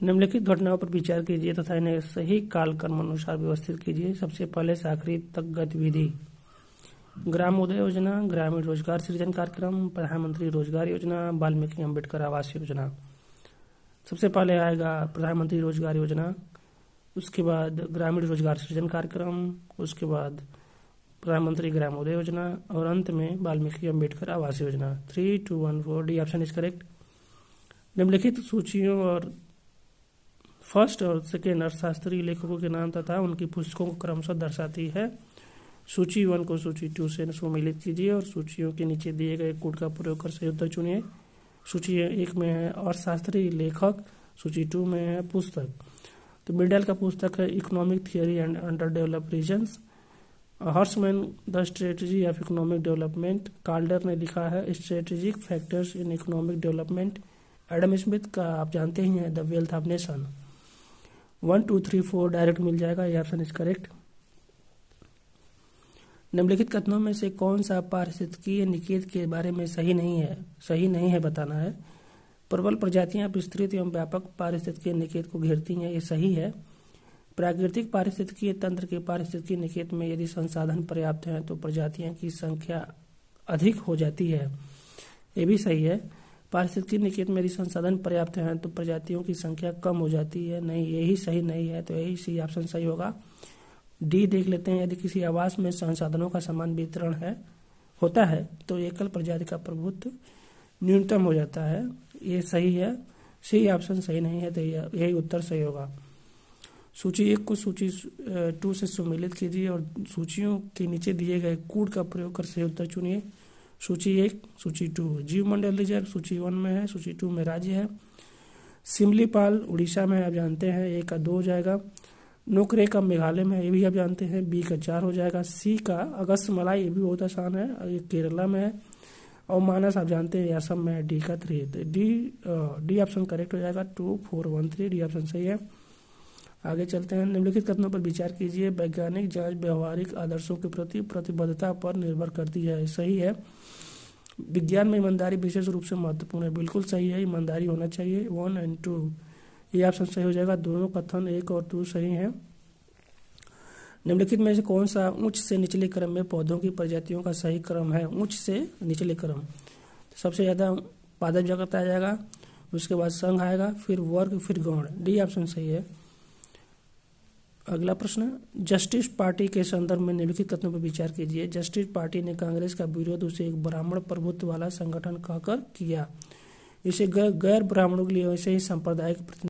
निम्नलिखित घटनाओं पर विचार कीजिए तथा इन्हें सही कालक्रम अनुसार व्यवस्थित कीजिए। सबसे पहले से आखिरी तक गतिविधि। ग्राम उदय योजना, ग्रामीण रोजगार सृजन कार्यक्रम, प्रधानमंत्री रोजगार योजना, वाल्मीकि अम्बेडकर आवास योजना। सबसे पहले आएगा प्रधानमंत्री रोजगार योजना, उसके बाद ग्रामीण रोजगार सृजन कार्यक्रम, उसके बाद प्रधानमंत्री ग्राम उदय योजना और अंत में Valmiki Ambedkar Awas Yojana. 3, 2, 1, 4 D option is correct. निम्नलिखित सूचियों और फर्स्ट और सेकेंड अर्थशास्त्रीय लेखकों के नाम तथा उनकी पुस्तकों को क्रमशः दर्शाती है। सूची 1 को सूची 2 से सम्मिलित कीजिए और सूचियों के नीचे दिए गए कोड का प्रयोग कर सही उत्तर चुनिए। सूची 1 में है अर्थशास्त्रीय लेखक, सूची 2 में है पुस्तक। तो मिडल का पुस्तक है economic theory and underdeveloped regions, Hirschman the strategy of economic development. Kaldor ने लिखा है strategic factors in economic development. Adam Smith का आप जानते ही हैं the wealth of nation. 1, 2, 3, 4 direct मिल जाएगा, ये ऑप्शन इज करेक्ट। निम्नलिखित कथनों में से कौन सा पारिस्थितिकीय निकेत के बारे में सही नहीं है बताना है। प्रबल प्रजातियां विस्तृत एवं व्यापक पारिस्थितिकीय निकेत को घेरती हैं, ये सही है। प्राकृतिक पारिस्थितिकीय तंत्र के पारिस्थितिकीय निकेत में यदि संसाधन पर्याप्त हैं तो प्रजातियों की संख्या अधिक हो जाती है, ये भी सही है। पारिस्थितिकीय निकेत में यदि संसाधन पर्याप्त हैं तो प्रजातियों की संख्या कम हो जाती है, नहीं, यही सही नहीं है, तो यही सी ऑप्शन सही होगा। डी देख लेते हैं, यदि किसी आवास में संसाधनों का समान वितरण होता है तो एकल प्रजाति का प्रभुत्व न्यूनतम हो जाता है, ये सही है। सी ऑप्शन सही नहीं है, तो यही उत्तर सही होगा। सूची 1 को सूची 2 से सम्मिलित कीजिए और सूचियों के नीचे दिए गए कोड का प्रयोग कर सही उत्तर चुनिए। सूची 1, सूची 2 जीवमंडल रिजर्व सूची 1 में है, सूची 2 में राज्य है। सिमलीपाल उड़ीसा में आप जानते हैं, 1 का 2 हो जाएगा। नोकरेका मेघालय में, ये भी आप जानते हैं, बी का 4 हो जाएगा। सी का अगस्त मलाई, ये भी बहुत आसान है, ये केरला में है। और मानस आप जानते हैं असम में है, डी का 3। तो डी ऑप्शन करेक्ट हो जाएगा। 2, 4, 1, 3 डी ऑप्शन सही है। आगे चलते हैं। निम्नलिखित कथनों पर विचार कीजिए। वैज्ञानिक जांच व्यवहारिक आदर्शों के प्रति प्रतिबद्धता पर निर्भर करती है, सही है। विज्ञान में ईमानदारी विशेष रूप से महत्वपूर्ण है, बिल्कुल सही है, ईमानदारी होना चाहिए। 1 और 2 ये ऑप्शन सही हो जाएगा। दोनों कथन 1 और 2 सही हैं। निम्नलिखित में से कौन सा उच्च से निचले क्रम में पौधों की प्रजातियों का सही क्रम है। उच्च से निचले क्रम, सबसे ज़्यादा पादप जगत आ जाएगा, उसके बाद संघ आएगा, फिर वर्ग, फिर गौण। डी ऑप्शन सही है। अगला प्रश्न, जस्टिस पार्टी के संदर्भ में निम्नलिखित कथनों पर विचार कीजिए। जस्टिस पार्टी ने कांग्रेस का विरोध उसे एक ब्राह्मण प्रभुत्व वाला संगठन कहकर किया। इसे गैर ब्राह्मणों के लिए वैसे ही सांप्रदायिक